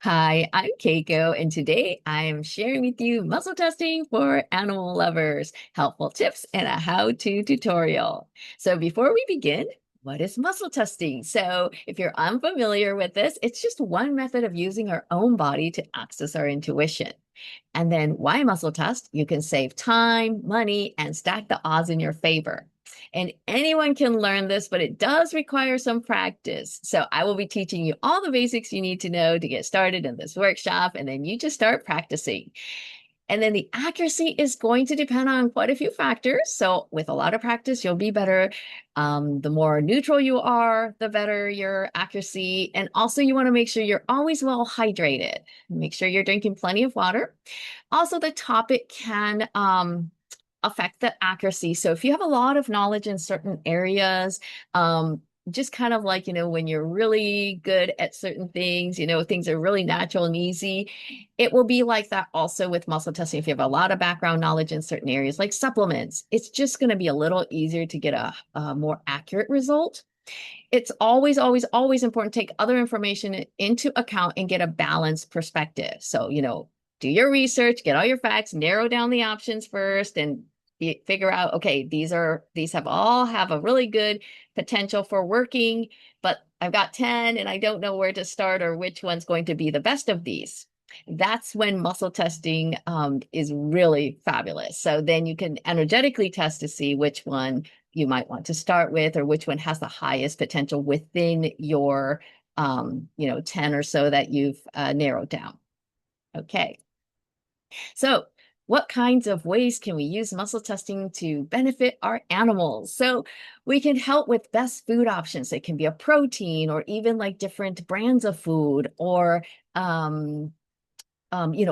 Hi, I'm Keiko, and today I am sharing with you muscle testing for animal lovers, helpful tips, and a how-to tutorial. So before we begin, what is muscle testing? So if you're unfamiliar with this, it's just one method of using our own body to access our intuition. And then why muscle test? You can save time, money, and stack the odds in your favor. And anyone can learn this, but it does require some practice. So I will be teaching you all the basics you need to know to get started in this workshop, and then you just start practicing. And then the accuracy is going to depend on quite a few factors. So with a lot of practice, you'll be better. The more neutral you are, the better your accuracy. And also you want to make sure you're always well hydrated. Make sure you're drinking plenty of water. Also, the topic can affect the accuracy. So if you have a lot of knowledge in certain areas, just kind of like, when you're really good at certain things, things are really natural and easy. It will be like that also with muscle testing. If you have a lot of background knowledge in certain areas, like supplements, it's just going to be a little easier to get a more accurate result. It's always, always, always important to take other information into account and get a balanced perspective. So, do your research, get all your facts, narrow down the options first, and figure out, okay, these have all have a really good potential for working, but I've got 10 and I don't know where to start or which one's going to be the best of these. That's when muscle testing is really fabulous. So then you can energetically test to see which one you might want to start with or which one has the highest potential within your 10 or so that you've narrowed down. Okay. So, what kinds of ways can we use muscle testing to benefit our animals? So, we can help with best food options. It can be a protein or even like different brands of food or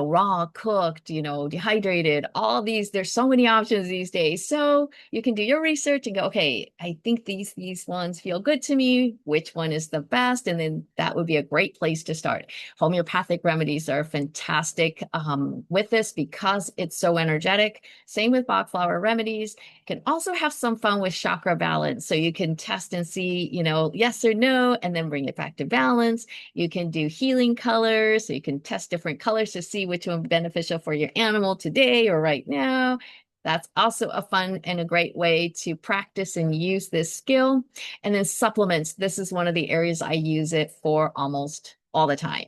raw, cooked, dehydrated, all these, there's so many options these days. So you can do your research and go, okay, I think these ones feel good to me. Which one is the best? And then that would be a great place to start. Homeopathic remedies are fantastic with this because it's so energetic. Same with Bach flower remedies. You can also have some fun with chakra balance. So you can test and see, yes or no, and then bring it back to balance. You can do healing colors, so you can test different colors to see which one beneficial for your animal today or right now. That's also a fun and a great way to practice and use this skill. And then supplements. This is one of the areas I use it for almost all the time.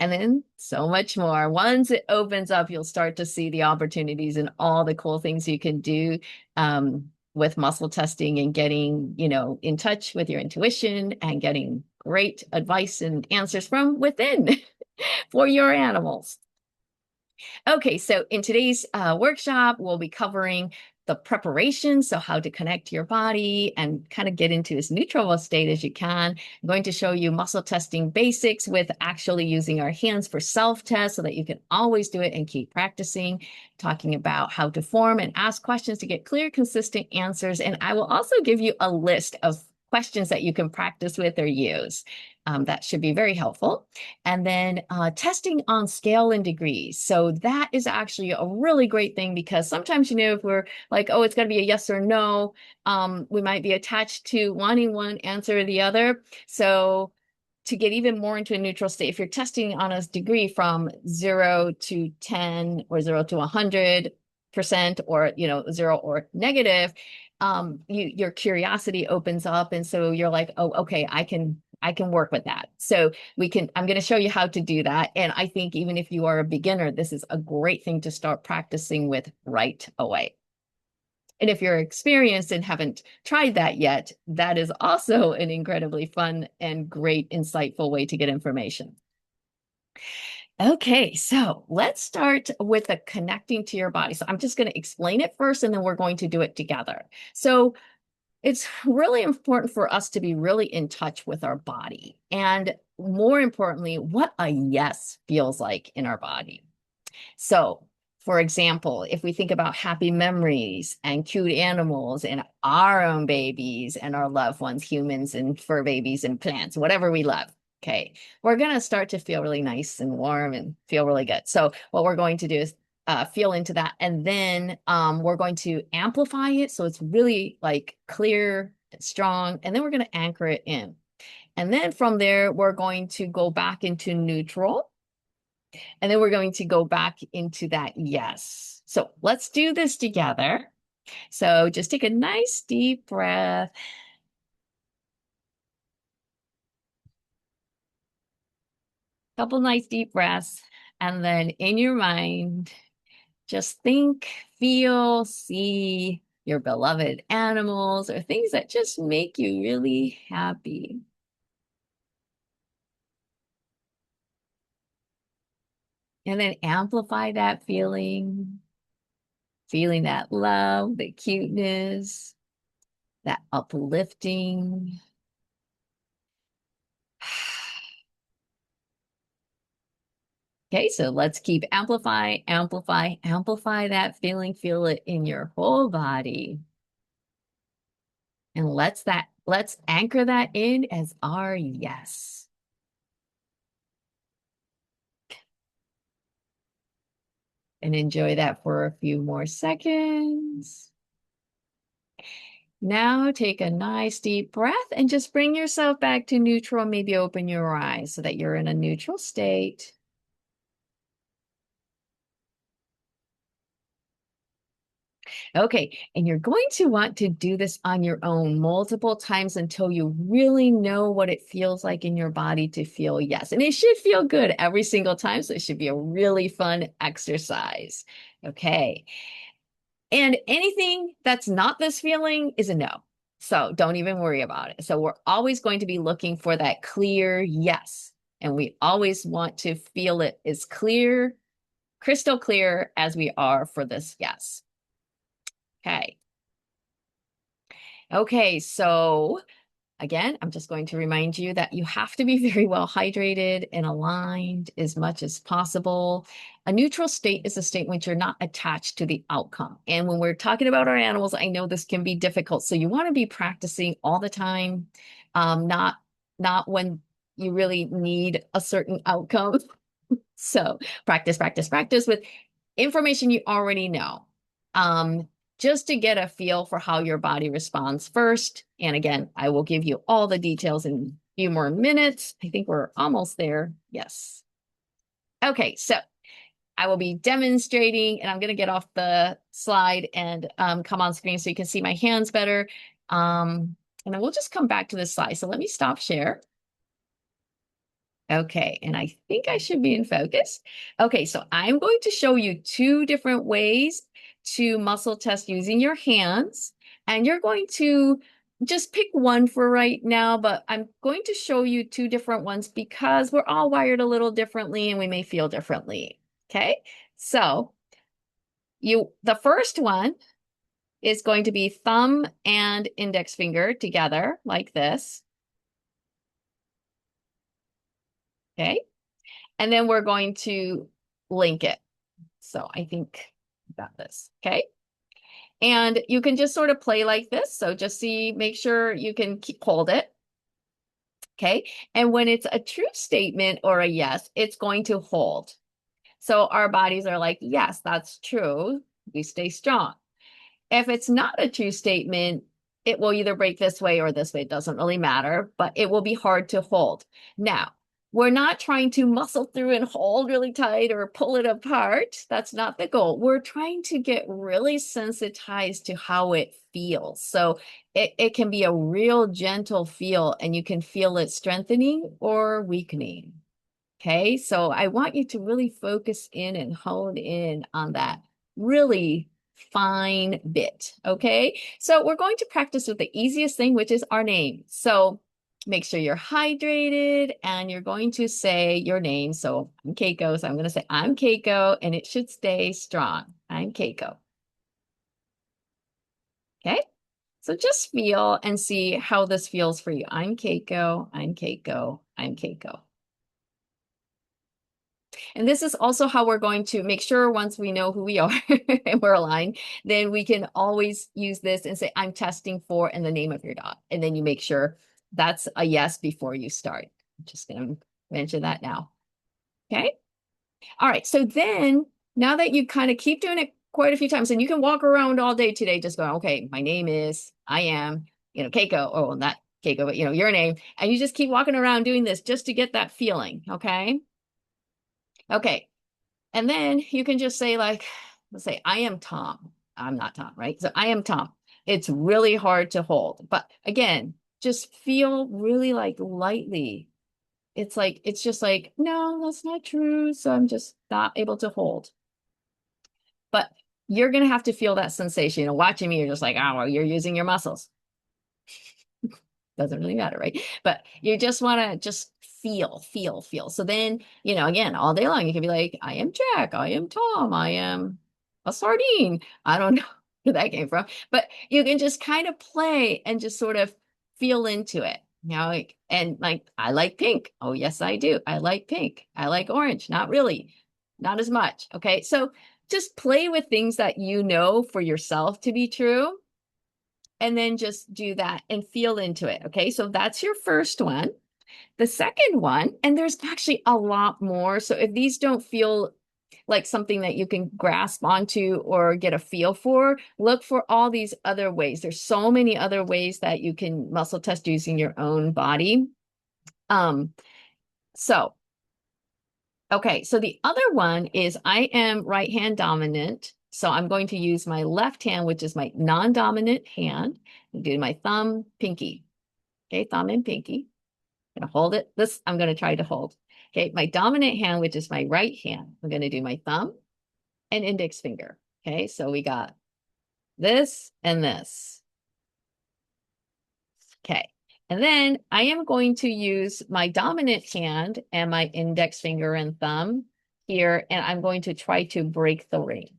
And then so much more. Once it opens up, you'll start to see the opportunities and all the cool things you can do with muscle testing and getting, in touch with your intuition and getting great advice and answers from within for your animals. Okay, so in today's workshop, we'll be covering the preparation, so how to connect to your body and kind of get into as neutral a state as you can. I'm going to show you muscle testing basics with actually using our hands for self-test so that you can always do it and keep practicing, talking about how to form and ask questions to get clear, consistent answers. And I will also give you a list of questions that you can practice with or use. That should be very helpful. And then testing on scale and degrees. So that is actually a really great thing because sometimes, if we're like, oh, it's going to be a yes or no, we might be attached to wanting one answer or the other. So to get even more into a neutral state, if you're testing on a degree from 0 to 10 or 0 to 100%, or, 0 or negative, your curiosity opens up. And so you're like, oh, okay, I can work with that. So I'm going to show you how to do that. And I think even if you are a beginner, this is a great thing to start practicing with right away. And if you're experienced and haven't tried that yet, that is also an incredibly fun and great, insightful way to get information. Okay, so let's start with the connecting to your body. So I'm just going to explain it first, and then we're going to do it together. So it's really important for us to be really in touch with our body. And more importantly, what a yes feels like in our body. So, for example, if we think about happy memories and cute animals and our own babies and our loved ones, humans and fur babies and plants, whatever we love, okay, we're going to start to feel really nice and warm and feel really good. So, what we're going to do is feel into that. And then we're going to amplify it so it's really like clear, strong, and then we're going to anchor it in. And then from there, we're going to go back into neutral. And then we're going to go back into that yes. So let's do this together. So just take a nice deep breath. Couple nice deep breaths. And then in your mind, just think, feel, see your beloved animals or things that just make you really happy. And then amplify that feeling, feeling that love, the cuteness, that uplifting. Okay, so let's keep amplify that feeling, feel it in your whole body. And let's anchor that in as our yes. And enjoy that for a few more seconds. Now take a nice deep breath and just bring yourself back to neutral. Maybe open your eyes so that you're in a neutral state. Okay, and you're going to want to do this on your own multiple times until you really know what it feels like in your body to feel yes. And it should feel good every single time, so it should be a really fun exercise. Okay, and anything that's not this feeling is a no. So don't even worry about it. So we're always going to be looking for that clear yes. And we always want to feel it as clear, crystal clear as we are for this yes. Okay. Okay, so again, I'm just going to remind you that you have to be very well hydrated and aligned as much as possible. A neutral state is a state when you're not attached to the outcome. And when we're talking about our animals, I know this can be difficult. So you want to be practicing all the time, not when you really need a certain outcome. So practice with information you already know. Just to get a feel for how your body responds first. And again, I will give you all the details in a few more minutes. I think we're almost there. Yes. Okay, so I will be demonstrating, and I'm going to get off the slide and come on screen so you can see my hands better. And then we'll just come back to this slide. So let me stop share. Okay, and I think I should be in focus. Okay, so I'm going to show you two different ways to muscle test using your hands. And you're going to just pick one for right now, but I'm going to show you two different ones because we're all wired a little differently and we may feel differently. Okay, so the first one is going to be thumb and index finger together like this. Okay, and then we're going to link it. So I think I got this. Okay. And you can just sort of play like this. So just make sure you can hold it. Okay. And when it's a true statement or a yes, it's going to hold. So our bodies are like, yes, that's true. We stay strong. If it's not a true statement, it will either break this way or this way. It doesn't really matter, but it will be hard to hold. Now, we're not trying to muscle through and hold really tight or pull it apart. That's not the goal. We're trying to get really sensitized to how it feels. So it can be a real gentle feel, and you can feel it strengthening or weakening. Okay, so I want you to really focus in and hone in on that really fine bit. Okay, so we're going to practice with the easiest thing, which is our name. So make sure you're hydrated and you're going to say your name. So I'm Keiko, so I'm going to say I'm Keiko, and it should stay strong. I'm Keiko. Okay, so just feel and see how this feels for you. I'm Keiko, I'm Keiko, I'm Keiko. And this is also how we're going to make sure once we know who we are and we're aligned, then we can always use this and say, I'm testing for and the name of your dog. And then you make sure that's a yes before you start. I'm just going to mention that now. Okay. All right. So then now that you kind of keep doing it quite a few times, and you can walk around all day today just going, okay, my name is, I am, Keiko. Oh, not Keiko, but your name. And you just keep walking around doing this just to get that feeling. Okay. Okay. And then you can just say, like, let's say, I am Tom. I'm not Tom, right? So I am Tom. It's really hard to hold. But again, just feel really like lightly. It's like, it's just like, no, that's not true. So I'm just not able to hold. But you're going to have to feel that sensation. You know, watching me, you're just like, oh, well, you're using your muscles. Doesn't really matter, right? But you just want to just feel. So then, you know, again, all day long, you can be like, I am Jack, I am Tom, I am a sardine. I don't know where that came from, but you can just kind of play and just sort of feel into it. You know, like, and like, I like pink. Oh, yes, I do. I like pink. I like orange. Not really, not as much. Okay. So just play with things that you know for yourself to be true and then just do that and feel into it. Okay, so that's your first one. The second one, and there's actually a lot more. So if these don't feel like something that you can grasp onto or get a feel for, look for all these other ways. There's so many other ways that you can muscle test using your own body. Um, so okay, so the other one is I am right hand dominant. So I'm going to use my left hand, which is my non-dominant hand, and do my thumb, pinky. Okay, thumb and pinky. I'm gonna hold it. This I'm gonna try to hold. Okay, my dominant hand, which is my right hand, I'm gonna do my thumb and index finger. Okay, so we got this and this. Okay, and then I am going to use my dominant hand and my index finger and thumb here, and I'm going to try to break the ring.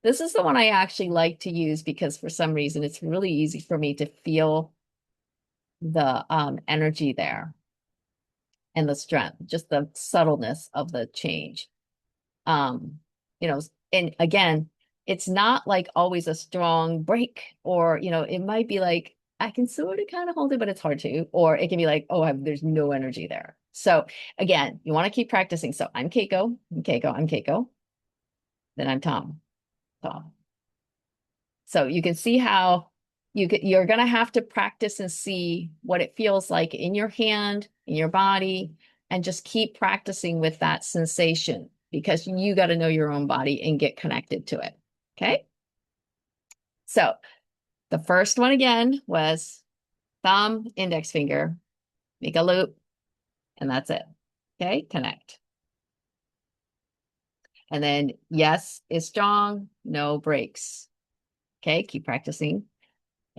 This is the one I actually like to use because for some reason it's really easy for me to feel the energy there and the strength, just the subtleness of the change. Um, you know, and again, it's not like always a strong break, or it might be like I can sort of kind of hold it, but it's hard to, or it can be like, oh, there's no energy there. So again, you want to keep practicing. So I'm Keiko, I'm Keiko, then I'm Tom, Tom. So you can see how you're going to have to practice and see what it feels like in your hand, in your body, and just keep practicing with that sensation because you got to know your own body and get connected to it. Okay. So the first one again was thumb, index finger, make a loop, and that's it. Okay. Connect. And then yes is strong, no breaks. Okay. Keep practicing.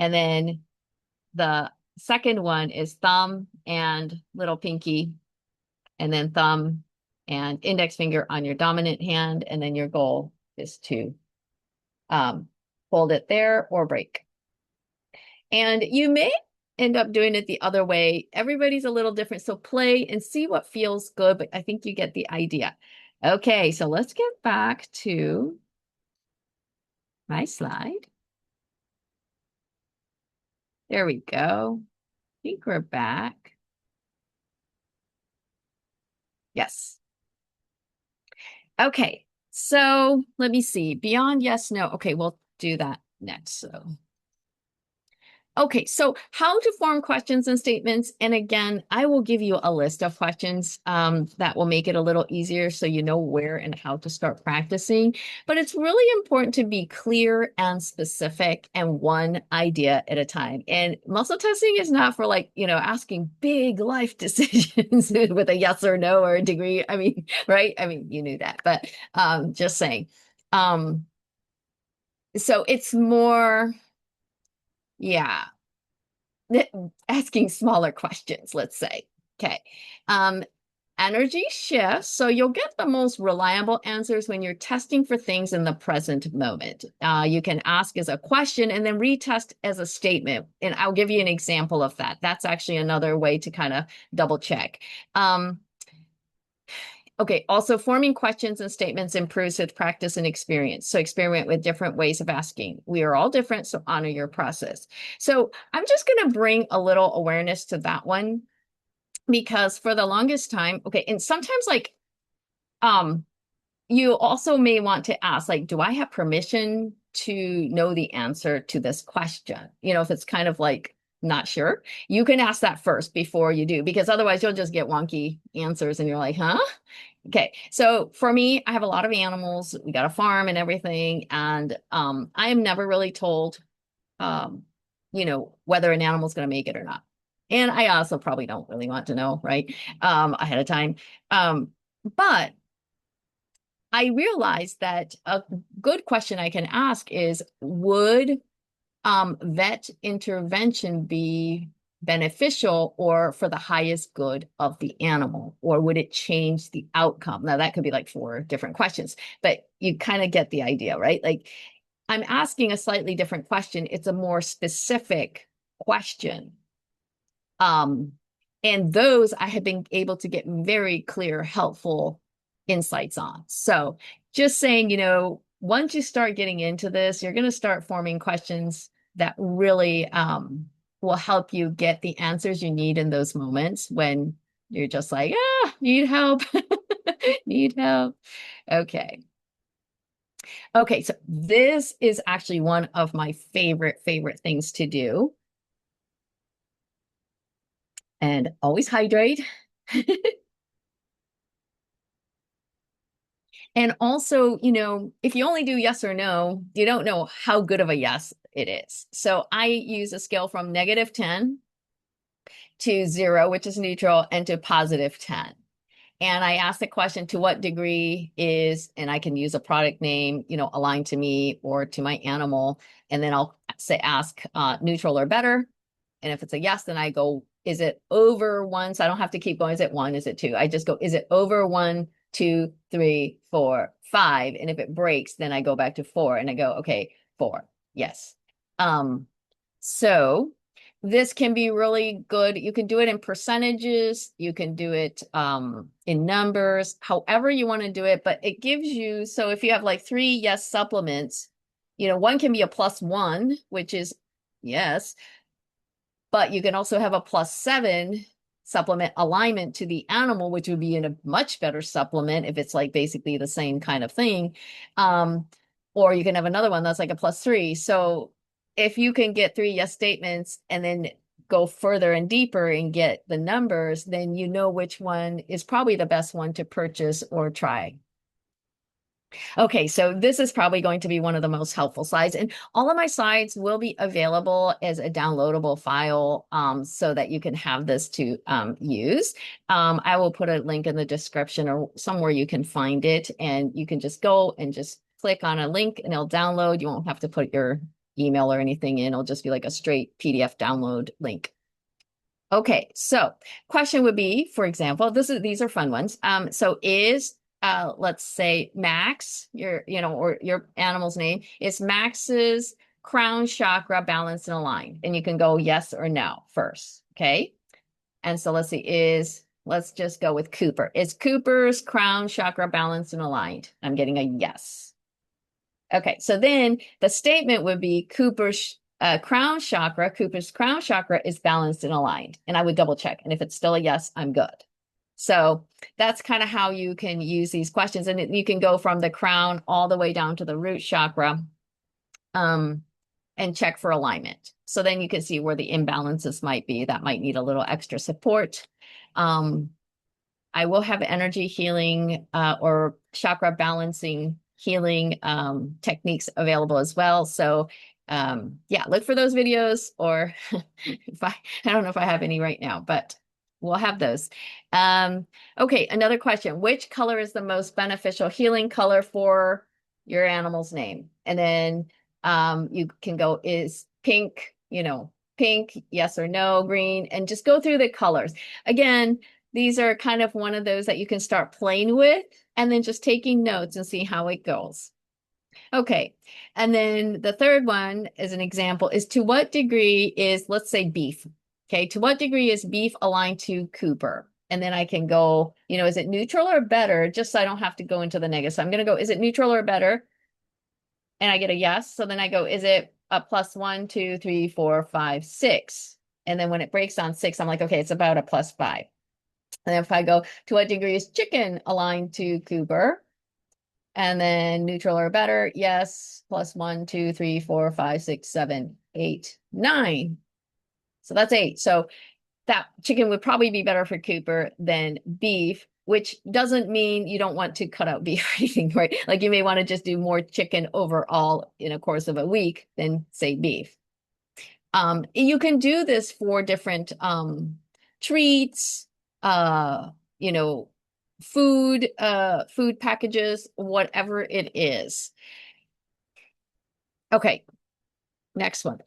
And then the second one is thumb and little pinky, and then thumb and index finger on your dominant hand. And then your goal is to hold it there or break. And you may end up doing it the other way. Everybody's a little different. So play and see what feels good, but I think you get the idea. Okay, so let's get back to my slide. There we go. I think we're back. Yes. Okay, so let me see. Beyond yes, no. Okay, we'll do that next. So okay, so how to form questions and statements. And again, I will give you a list of questions that will make it a little easier so you know where and how to start practicing. But it's really important to be clear and specific and one idea at a time. And muscle testing is not for asking big life decisions with a yes or no or a degree. I mean, right? I mean, you knew that, but just saying. So it's more, yeah, asking smaller questions, let's say. Okay. Um, Energy shifts. So you'll get the most reliable answers when you're testing for things in the present moment. You can ask as a question and then retest as a statement. And I'll give you an example of that. That's actually another way to kind of double check. Okay, also forming questions and statements improves with practice and experience. So experiment with different ways of asking. We are all different, so honor your process. So I'm just going to bring a little awareness to that one because for the longest time, okay, and sometimes you also may want to ask, like, do I have permission to know the answer to this question? If it's kind of like not sure, you can ask that first before you do, because otherwise you'll just get wonky answers and you're like, huh? Okay, so for me, I have a lot of animals. We got a farm and everything, and I am never really told, um, whether an animal's going to make it or not. And I also probably don't really want to know, right? Ahead of time. Um, but I realized that a good question I can ask is, would vet intervention be beneficial or for the highest good of the animal, or would it change the outcome? Now, that could be like four different questions, but you kind of get the idea, right? Like I'm asking a slightly different question. It's a more specific question. Um, and those I have been able to get very clear, helpful insights on. So just saying, once you start getting into this, you're going to start forming questions that really will help you get the answers you need in those moments when you're just like, need help, need help. Okay. Okay, so this is actually one of my favorite things to do. And always hydrate. And also, if you only do yes or no, you don't know how good of a yes it is. So I use a scale from -10 to 0, which is neutral, and to +10. And I ask the question, to what degree is, and I can use a product name, aligned to me or to my animal. And then I'll ask neutral or better. And if it's a yes, then I go, is it over 1? So I don't have to keep going. Is it 1? Is it 2? I just go, is it over 1, 2, 3, 4, 5? And if it breaks, then I go back to 4 and I go, okay, 4. Yes. So this can be really good. You can do it in percentages. You can do it in numbers, however you want to do it. But it gives you, so if you have like 3 yes supplements, one can be a +1, which is yes, but you can also have a +7 supplement alignment to the animal, which would be in a much better supplement if it's like basically the same kind of thing. Or you can have another one that's like a +3. So if you can get 3 yes statements and then go further and deeper and get the numbers, then you know which one is probably the best one to purchase or try. Okay, so this is probably going to be one of the most helpful slides, and all of my slides will be available as a downloadable file so that you can have this to use. I will put a link in the description or somewhere you can find it, and you can just go and just click on a link and it'll download. You won't have to put your email or anything in. It'll just be like a straight PDF download link. Okay, so question would be, for example, these are fun ones. So is let's say Max, or your animal's name is Max's crown chakra balanced and aligned, and you can go yes or no first. Okay, and so let's just go with Cooper. Is Cooper's crown chakra balanced and aligned? I'm getting a yes. Okay, so then the statement would be Cooper's crown chakra is balanced and aligned. And I would double check. And if it's still a yes, I'm good. So that's kind of how you can use these questions. And you can go from the crown all the way down to the root chakra and check for alignment. So then you can see where the imbalances might be. That might need a little extra support. I will have energy healing or chakra balancing healing techniques available as well. So yeah, look for those videos, or if I don't know if I have any right now, but we'll have those. Okay, another question. Which color is the most beneficial healing color for your animal's name? And then you can go, is pink, pink, yes or no, green, and just go through the colors. Again, these are kind of one of those that you can start playing with and then just taking notes and see how it goes. Okay. And then the third one as an example is, to what degree is, let's say, beef. Okay. To what degree is beef aligned to Cooper? And then I can go, is it neutral or better? Just so I don't have to go into the negative. So I'm going to go, is it neutral or better? And I get a yes. So then I go, is it a +1, 2, 3, 4, 5, 6? And then when it breaks on 6, I'm like, okay, it's about a +5. And if I go, to what degree is chicken aligned to Cooper? And then neutral or better, yes, +1, 2, 3, 4, 5, 6, 7, 8, 9. So that's 8. So that chicken would probably be better for Cooper than beef, which doesn't mean you don't want to cut out beef or anything, right? Like you may want to just do more chicken overall in a course of a week than say beef. You can do this for different treats, uh, you know, food packages, whatever it is. Okay, next one.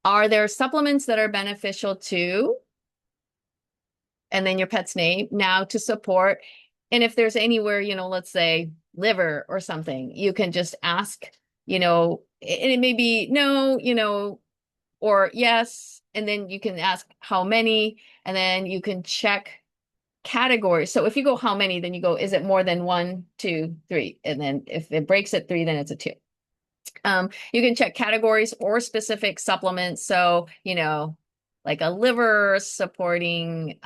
Are there supplements that are beneficial to, and then your pet's name now to support? And if there's anywhere, let's say liver or something, you can just ask, and it may be no, or yes, and then you can ask how many, and then you can check categories. So if you go how many, then you go, is it more than 1, 2, 3? And then if it breaks at 3, then it's a 2. You can check categories or specific supplements. So, like a liver supporting,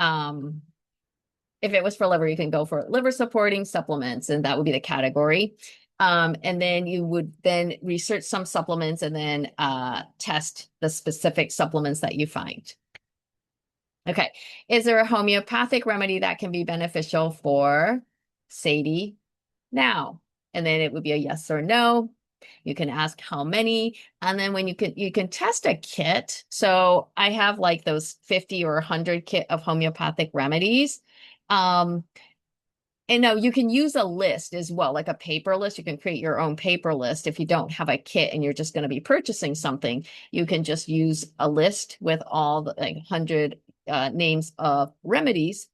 if it was for liver, you can go for liver supporting supplements, and that would be the category. And then you would then research some supplements and then test the specific supplements that you find. Okay. Is there a homeopathic remedy that can be beneficial for Sadie now? And then it would be a yes or no. You can ask how many, and then when you can test a kit. So I have like those 50 or 100 kit of homeopathic remedies. And no, you can use a list as well, like a paper list. You can create your own paper list. If you don't have a kit and you're just going to be purchasing something, you can just use a list with all the like 100 names of remedies.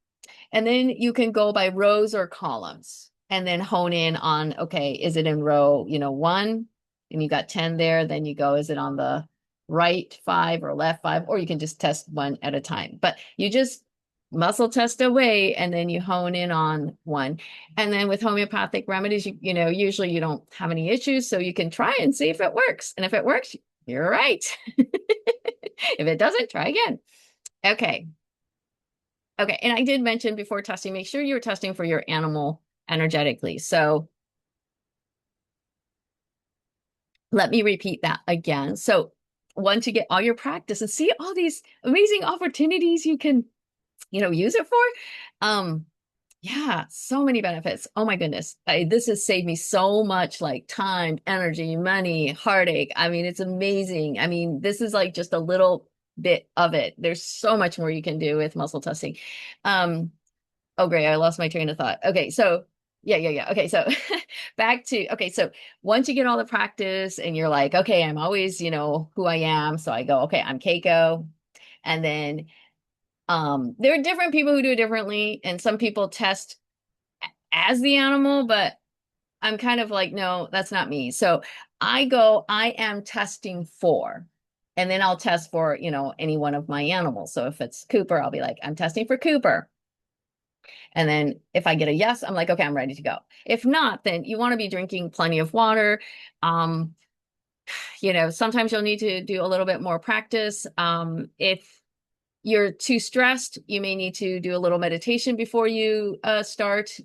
And then you can go by rows or columns and then hone in on, okay, is it in row, 1? And you got 10 there. Then you go, is it on the right 5 or left 5? Or you can just test one at a time. But you just muscle test away and then you hone in on one. And then with homeopathic remedies, usually you don't have any issues. So you can try and see if it works. And if it works, you're right. If it doesn't, try again. Okay. Okay. And I did mention before testing, make sure you're testing for your animal energetically. So let me repeat that again. So once you get all your practice and see all these amazing opportunities you can, use it for. Yeah, so many benefits. Oh my goodness. This has saved me so much like time, energy, money, heartache. I mean, it's amazing. I mean, this is like just a little bit of it. There's so much more you can do with muscle testing. Oh, great. I lost my train of thought. Okay. So yeah. Okay. So okay. So once you get all the practice and you're like, okay, I'm always, who I am. So I go, okay, I'm Keiko. And then there are different people who do it differently. And some people test as the animal, but I'm kind of like, no, that's not me. So I am testing for, and then I'll test for, any one of my animals. So if it's Cooper, I'll be like, I'm testing for Cooper. And then if I get a yes, I'm like, okay, I'm ready to go. If not, then you want to be drinking plenty of water. Sometimes you'll need to do a little bit more practice. If you're too stressed, you may need to do a little meditation before you start.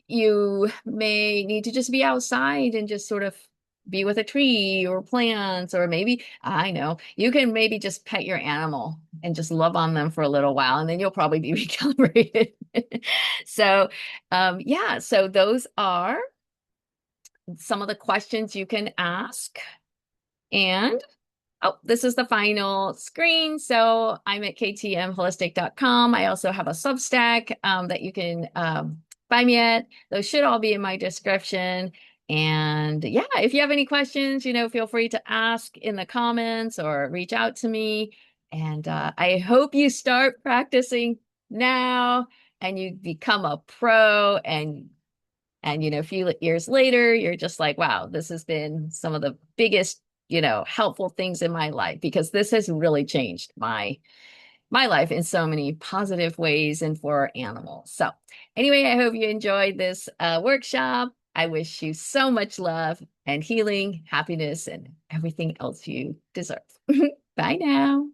You may need to just be outside and just sort of be with a tree or plants, or maybe, I know, you can maybe just pet your animal and just love on them for a little while, and then you'll probably be recalibrated. So, yeah, so those are some of the questions you can ask. And oh, this is the final screen. So I'm at ktmholistic.com. I also have a Substack that you can find me at. Those should all be in my description. And yeah, if you have any questions, feel free to ask in the comments or reach out to me. And I hope you start practicing now and you become a pro, and a few years later, you're just like, wow, this has been some of the biggest, helpful things in my life, because this has really changed my life in so many positive ways and for animals. So anyway, I hope you enjoyed this workshop. I wish you so much love and healing, happiness, and everything else you deserve. Bye now.